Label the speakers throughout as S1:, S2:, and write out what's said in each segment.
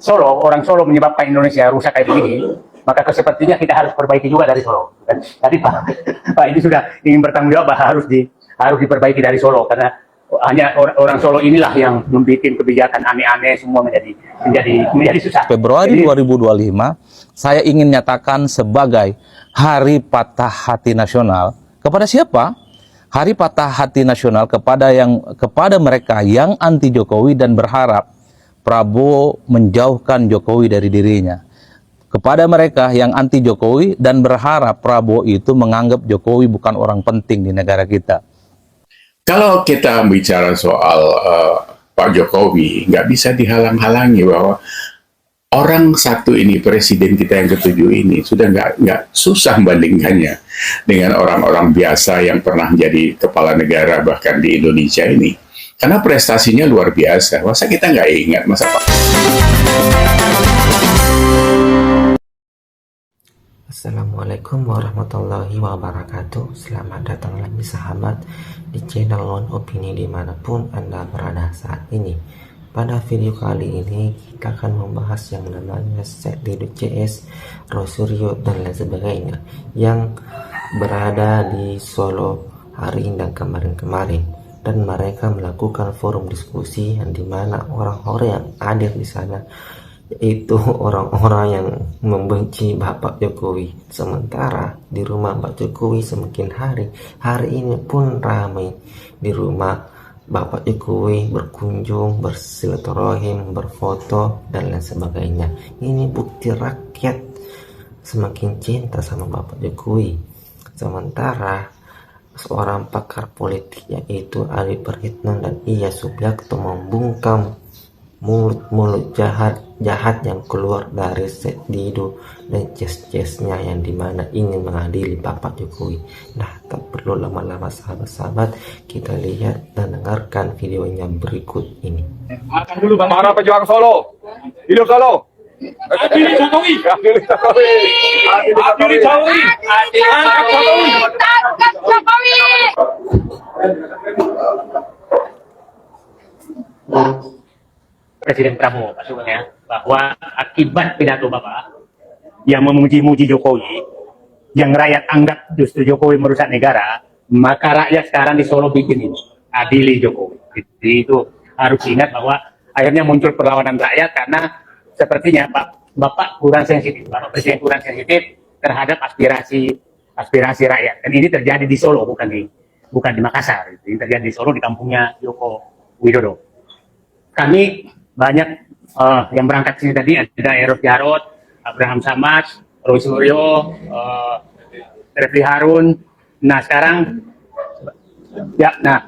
S1: Solo, orang Solo menyebabkan Indonesia rusak kayak begini, maka sepertinya kita harus perbaiki juga dari Solo. Tadi Pak ini sudah ingin bertanggung jawab, harus diperbaiki dari Solo, karena hanya orang Solo inilah yang membuat kebijakan aneh-aneh, semua menjadi susah.
S2: Februari 2025, saya ingin nyatakan sebagai Hari Patah Hati Nasional. Kepada siapa? Hari Patah Hati Nasional kepada mereka yang anti Jokowi dan berharap Prabowo menjauhkan Jokowi dari dirinya. Kepada mereka yang anti Jokowi dan berharap Prabowo itu menganggap Jokowi bukan orang penting di negara kita.
S3: Kalau kita bicara soal Pak Jokowi, nggak bisa dihalang-halangi bahwa orang satu ini, presiden kita yang ketujuh ini, sudah nggak susah membandingkannya dengan orang-orang biasa yang pernah menjadi kepala negara bahkan di Indonesia ini. Karena prestasinya luar biasa. Masa kita nggak ingat masa Pak?
S4: Assalamualaikum warahmatullahi wabarakatuh. Selamat datang lagi sahabat di channel One Opini dimanapun Anda berada saat ini. Pada video kali ini kita akan membahas yang namanya Setdidu CS, Rosario dan lain sebagainya yang berada di Solo hari ini dan kemarin-kemarin, dan mereka melakukan forum diskusi yang dimana orang-orang yang hadir di sana itu orang-orang yang membenci Bapak Jokowi. Sementara di rumah Pak Jokowi semakin hari ini pun ramai di rumah Bapak Jokowi, berkunjung, bersilaturahim, berfoto dan lain sebagainya. Ini bukti rakyat semakin cinta sama Bapak Jokowi. Sementara seorang pakar politik yaitu Ali Praetno dan Iya Subiakto membungkam mulut jahat yang keluar dari Setdidu dan ces-cesnya yang dimana ingin mengadili Bapak Jokowi. Nah, tak perlu lama-lama sahabat-sahabat, kita lihat dan dengarkan videonya berikut ini.
S5: Makan dulu Bang. Para pejuang Solo, hidup Solo. Adili Jokowi, adili Jokowi, adili Jokowi, angkat Jokowi, angkat Jokowi.
S1: Presiden Prabowo maksudnya bahwa akibat pidato Bapak yang memuji-muji Jokowi, yang rakyat anggap justru Jokowi merusak negara, maka rakyat sekarang di Solo bikin ini, adili Jokowi. Jadi itu harus ingat bahwa akhirnya muncul perlawanan rakyat karena sepertinya Bapak kurang sensitif, Bapak Presiden kurang sensitif terhadap aspirasi rakyat. Dan ini terjadi di Solo, bukan di Makassar. Ini terjadi di Solo, di kampungnya Joko Widodo. Kami banyak yang berangkat sini tadi, ada Eros Jarot, Abraham Samad, Rosario, Refli Harun. Nah sekarang ya, nah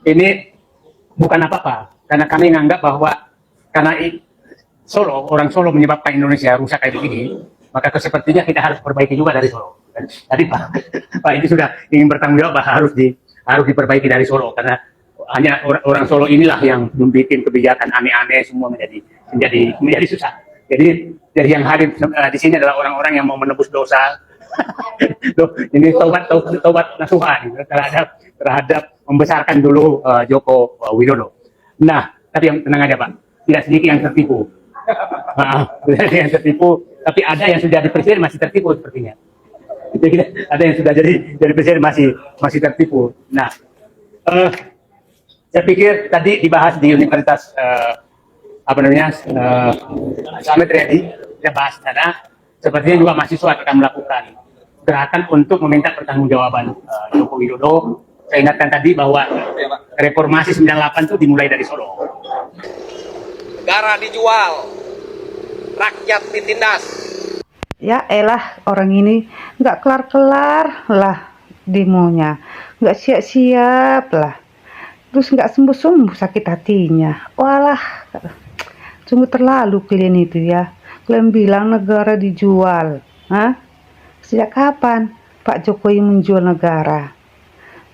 S1: ini bukan apa-apa karena kami menganggap bahwa karena Solo, orang Solo menyebabkan Indonesia rusak kayak begini, maka sepertinya kita harus perbaiki juga dari Solo. Dan tadi Pak ini sudah ingin bertanggung jawab, harus diperbaiki dari Solo, karena hanya orang Solo inilah yang membuat kebijakan aneh-aneh, semua menjadi susah. Jadi yang hadir di sini adalah orang-orang yang mau menebus dosa. Ini taubat nasuhan terhadap membesarkan dulu Joko Widodo. Nah, tapi yang tenang aja Pak, tidak sedikit yang tertipu. Yang tertipu, tapi ada yang sudah jadi presiden masih tertipu sepertinya. Jadi ada yang sudah jadi presiden masih tertipu. Nah, saya pikir tadi dibahas di Universitas Samet Riyadi, kita bahas sana. Sepertinya juga mahasiswa akan melakukan gerakan untuk meminta pertanggungjawaban Joko Widodo. Saya ingatkan tadi bahwa reformasi 98 itu dimulai dari Solo.
S6: Negara dijual, rakyat ditindas.
S7: Ya elah, orang ini nggak kelar-kelar lah demonya, nggak siap-siap lah. Terus nggak sembuh-sembuh sakit hatinya. Walah, sungguh terlalu kalian itu ya. Kalian bilang negara dijual. Hah? Sejak kapan Pak Jokowi menjual negara?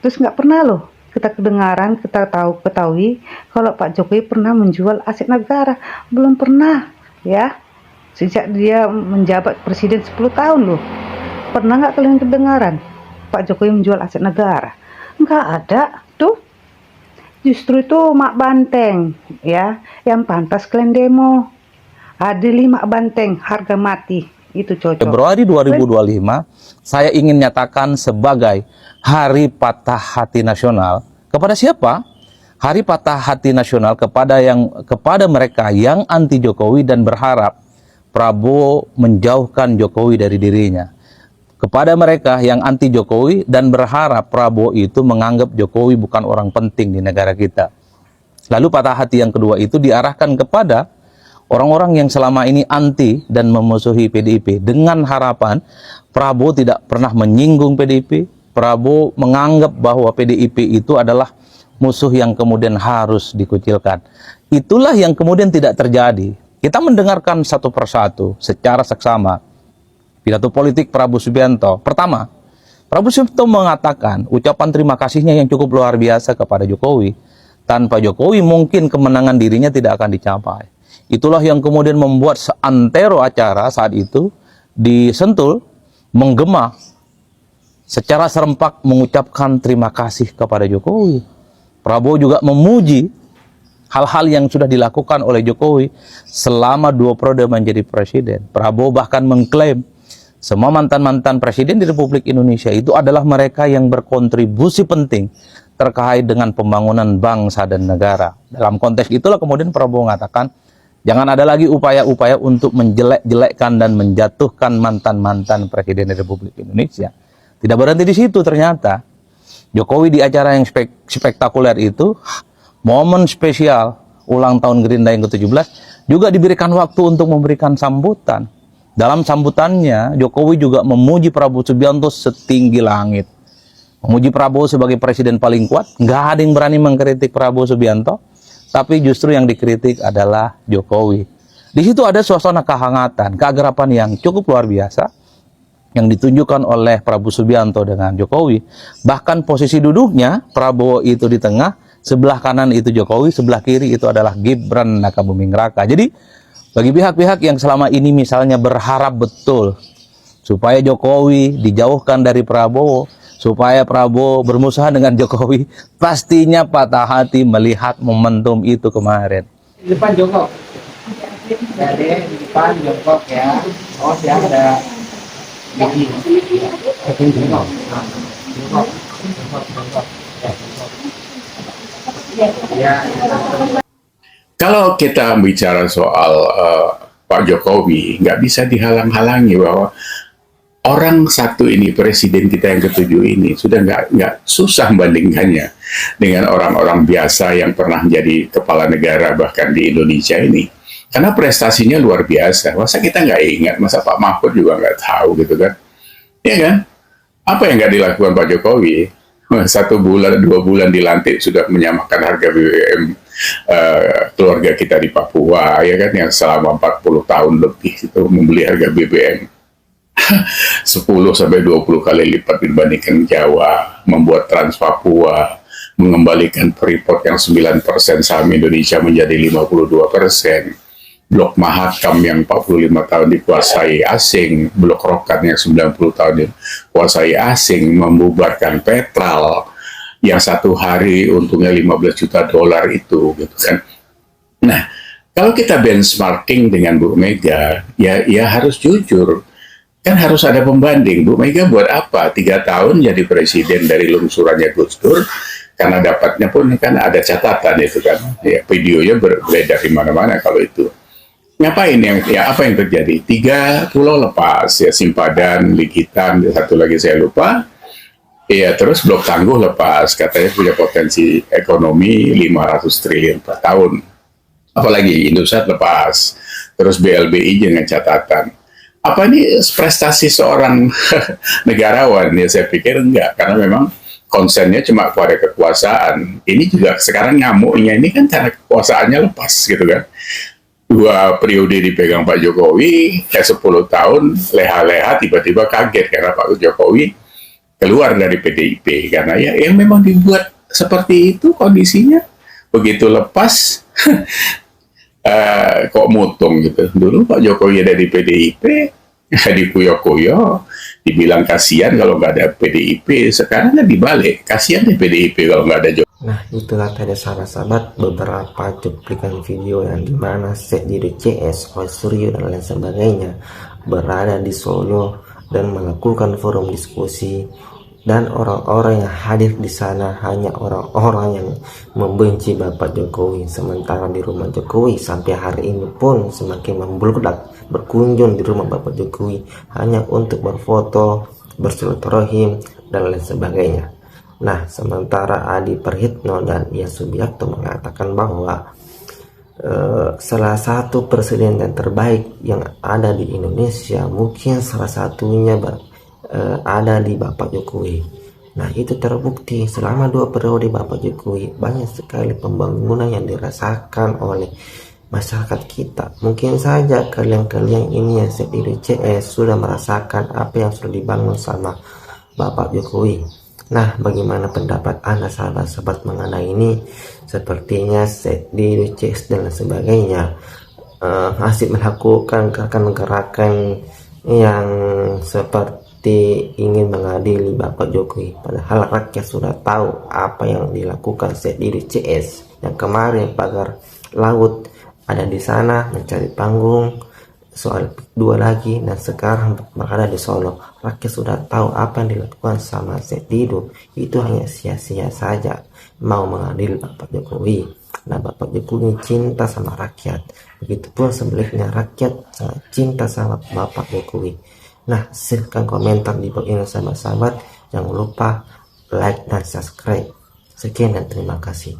S7: Terus nggak pernah loh kita ketahui kalau Pak Jokowi pernah menjual aset negara. Belum pernah ya. Sejak dia menjabat presiden 10 tahun loh. Pernah nggak kalian kedengaran Pak Jokowi menjual aset negara? Nggak ada tuh. Justru itu mak banteng ya yang pantas kalian demo. Ada 5 banteng harga mati. Itu cocok.
S2: Februari 2025, saya ingin nyatakan sebagai Hari Patah Hati Nasional. Kepada siapa? Hari Patah Hati Nasional kepada mereka yang anti Jokowi dan berharap Prabowo menjauhkan Jokowi dari dirinya. Kepada mereka yang anti Jokowi dan berharap Prabowo itu menganggap Jokowi bukan orang penting di negara kita. Lalu patah hati yang kedua itu diarahkan kepada orang-orang yang selama ini anti dan memusuhi PDIP dengan harapan Prabowo tidak pernah menyinggung PDIP. Prabowo menganggap bahwa PDIP itu adalah musuh yang kemudian harus dikucilkan. Itulah yang kemudian tidak terjadi. Kita mendengarkan satu persatu secara seksama pidato politik Prabowo Subianto. Pertama, Prabowo Subianto mengatakan ucapan terima kasihnya yang cukup luar biasa kepada Jokowi. Tanpa Jokowi mungkin kemenangan dirinya tidak akan dicapai. Itulah yang kemudian membuat seantero acara saat itu di Sentul menggema secara serempak mengucapkan terima kasih kepada Jokowi. Prabowo juga memuji hal-hal yang sudah dilakukan oleh Jokowi selama 2 periode menjadi presiden. Prabowo bahkan mengklaim semua mantan-mantan presiden di Republik Indonesia itu adalah mereka yang berkontribusi penting terkait dengan pembangunan bangsa dan negara. Dalam konteks itulah kemudian Prabowo mengatakan, jangan ada lagi upaya-upaya untuk menjelek-jelekkan dan menjatuhkan mantan-mantan presiden di Republik Indonesia. Tidak berhenti di situ ternyata. Jokowi di acara yang spektakuler itu, momen spesial ulang tahun Gerindra yang ke-17, juga diberikan waktu untuk memberikan sambutan. Dalam sambutannya, Jokowi juga memuji Prabowo Subianto setinggi langit. Memuji Prabowo sebagai presiden paling kuat, nggak ada yang berani mengkritik Prabowo Subianto, tapi justru yang dikritik adalah Jokowi. Di situ ada suasana kehangatan, keakraban yang cukup luar biasa, yang ditunjukkan oleh Prabowo Subianto dengan Jokowi. Bahkan posisi duduknya, Prabowo itu di tengah, sebelah kanan itu Jokowi, sebelah kiri itu adalah Gibran Rakabuming Raka. Jadi, bagi pihak-pihak yang selama ini misalnya berharap betul supaya Jokowi dijauhkan dari Prabowo, supaya Prabowo bermusuhan dengan Jokowi, pastinya patah hati melihat momentum itu kemarin.
S8: Di depan jongkok. Jadi di depan jongkok ya. Oh ya ada gigi. Jongkok. Jongkok. Jongkok. Ya.
S3: Kalau kita bicara soal Pak Jokowi, nggak bisa dihalang-halangi bahwa orang satu ini, presiden kita yang ke-7 ini, sudah nggak susah membandingkannya dengan orang-orang biasa yang pernah menjadi kepala negara bahkan di Indonesia ini. Karena prestasinya luar biasa. Masa kita nggak ingat, masa Pak Mahfud juga nggak tahu gitu kan. Ya kan? Apa yang nggak dilakukan Pak Jokowi? 1 bulan, 2 bulan dilantik sudah menyamakan harga BBM keluarga kita di Papua, ya kan, yang selama 40 tahun lebih itu membeli harga BBM 10-20 kali lipat dibandingkan Jawa, membuat Trans Papua, mengembalikan Freeport yang 9% saham Indonesia menjadi 52%, Blok Mahakam yang 45 tahun dikuasai asing, Blok Rokan yang 90 tahun dikuasai asing, membubarkan Petral yang 1 hari untungnya 15 juta dolar itu, gitu kan. Nah, kalau kita benchmarking dengan Bu Mega, ya harus jujur. Kan harus ada pembanding. Bu Mega buat apa? 3 tahun jadi presiden dari lungsurannya Gus Dur, karena dapatnya pun kan ada catatan itu kan. Ya, videonya beredar di mana-mana kalau itu. Ngapain apa yang terjadi? 3 pulau lepas, ya, Simpadan, Likitan, satu lagi saya lupa. Ya, terus Blok Tangguh lepas, katanya punya potensi ekonomi 500 triliun per tahun. Apalagi Indosat lepas, terus BLBI dengan catatan. Apa ini prestasi seorang negarawan? Ya saya pikir enggak, karena memang konsennya cuma pada kekuasaan. Ini juga sekarang nyamuknya ini kan karena kekuasaannya lepas gitu kan. 2 periode dipegang Pak Jokowi, 10 tahun leha-leha tiba-tiba kaget karena Pak Jokowi keluar dari PDIP, karena ya memang dibuat seperti itu kondisinya. Begitu lepas kok mutung gitu. Dulu Pak Jokowi ada di PDIP, dikuyo-kuyo, dibilang kasihan kalau nggak ada PDIP. Sekarang kan dibalik, kasihan di PDIP kalau nggak ada Jokowi.
S4: Nah, itulah tadi sahabat-sahabat beberapa cuplikan video yang dimana Sekdi CS, Roy Suryo dan lain sebagainya berada di Solo dan melakukan forum diskusi, dan orang-orang yang hadir di sana hanya orang-orang yang membenci Bapak Jokowi. Sementara di rumah Jokowi sampai hari ini pun semakin membludak berkunjung di rumah Bapak Jokowi hanya untuk berfoto, bersilaturahim dan lain sebagainya. Nah, sementara Adi Prahitno dan Ia Subiakto mengatakan bahwa salah satu presiden yang terbaik yang ada di Indonesia mungkin salah satunya ada di Bapak Jokowi. Nah, itu terbukti selama 2 periode Bapak Jokowi banyak sekali pembangunan yang dirasakan oleh masyarakat kita. Mungkin saja kalian-kalian ini yang Sekdi CS sudah merasakan apa yang sudah dibangun sama Bapak Jokowi. Nah, bagaimana pendapat Anda sahabat-sahabat mengenai ini? Sepertinya Sekdi CS dan lain sebagainya masih melakukan gerakan-gerakan yang seperti ingin mengadili Bapak Jokowi, padahal rakyat sudah tahu apa yang dilakukan Sekdi CS yang kemarin pagar laut ada di sana mencari panggung soal 2 lagi, dan sekarang berada di Solo. Rakyat sudah tahu apa yang dilakukan sama Sekdi itu hanya sia-sia saja mau mengadili Bapak Jokowi. Nah, Bapak Jokowi cinta sama rakyat, begitupun sebaliknya rakyat sangat cinta sama Bapak Jokowi. Nah, silahkan komentar di bawah ini sahabat-sahabat, jangan lupa like dan subscribe. Sekian dan terima kasih.